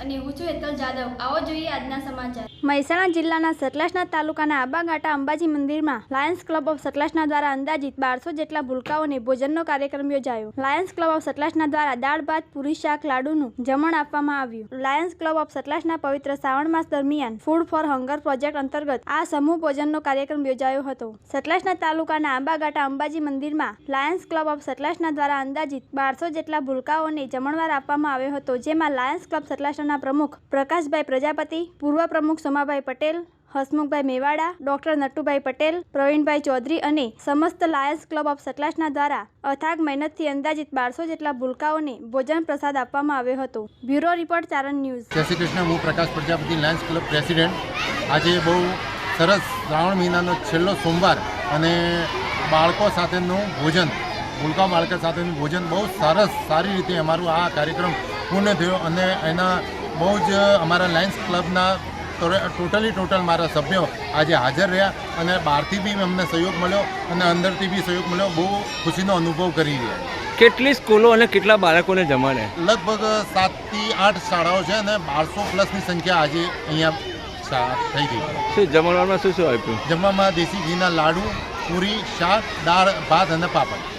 અને હું છું હેતલ જાદવ। આવો જોઈએ આજના સમાચાર। મહેસાણા જિલ્લાના સતલાસના તાલુકાના આંબાઘાટા અંબાજી મંદિરમાં લાયન્સ ક્લબ ઓફ સતલાસના દ્વારા અંદાજિત 1200 જેટલા ભૂલકાઓને ભોજનનો કાર્યક્રમ યોજાયો। લાયન્સ ક્લબ ઓફ સતલાસના દ્વારા દાળ ભાત પૂરી શાક લાડુનું જમણ આપવામાં આવ્યું। લાયન્સ ક્લબ ઓફ સતલાસના પવિત્ર શ્રાવણ માસ દરમિયાન ફૂડ ફોર હંગર પ્રોજેક્ટ અંતર્ગત આ સમૂહ ભોજનનો કાર્યક્રમ યોજાયો હતો। સતલાસના તાલુકાના આંબાઘાટા અંબાજી મંદિરમાં લાયન્સ ક્લબ ઓફ સતલાસના દ્વારા અંદાજિત 1200 જેટલા ભૂલકાઓને જમણવાર આપવામાં આવ્યો હતો, જેમાં લાયન્સ ક્લબ સતલાસના પ્રમુખ પ્રકાશભાઈ પ્રજાપતિ, પૂર્વ પ્રમુખ સોમાભાઈ પટેલ, હસમુખભાઈ મેવાડા, ડોક્ટર નટુભાઈ પટેલ, પ્રવીણભાઈ ચૌધરી અને સમસ્ત લાયન્સ ક્લબ ઓફ સતલાસના દ્વારા અથાગ મહેનતથી અંદાજિત 1200 જેટલા ભૂલકાઓને ભોજન પ્રસાદ આપવામાં આવ્યો હતો। બ્યુરો રિપોર્ટ ચારણ ન્યૂઝ। જય શ્રી કૃષ્ણ। હું પ્રકાશ પ્રજાપતિ, લાયન્સ ક્લબ પ્રેસિડેન્ટ। આજે બહુ સરસ શ્રાવણ મહિનાનો છેલ્લો સોમવાર અને બાળકો સાથેનું ભોજન, ભૂલકા બાળકો સાથેનું ભોજન બહુ સારી રીતે અમારું આ કાર્યક્રમ પૂર્ણ થયો અને એના બહુ જ અમારા લાયન્સ ક્લબના ટોટલ મારા સભ્યો આજે હાજર રહ્યા અને બહારથી બી અમને સહયોગ મળ્યો અને અંદરથી બી સહયોગ મળ્યો। બહુ ખુશીનો અનુભવ કરી રહ્યા। કેટલી સ્કૂલો અને કેટલા બાળકોને જમાડે? લગભગ 7 થી 8 શાળાઓ છે અને 1200 પ્લસની સંખ્યા આજે અહીંયા થઈ ગઈ। શું જમણવારમાં શું આપ્યું? જમવામાં દેશી ઘીના લાડુ, પૂરી, શાક, દાળ ભાત અને પાપડ।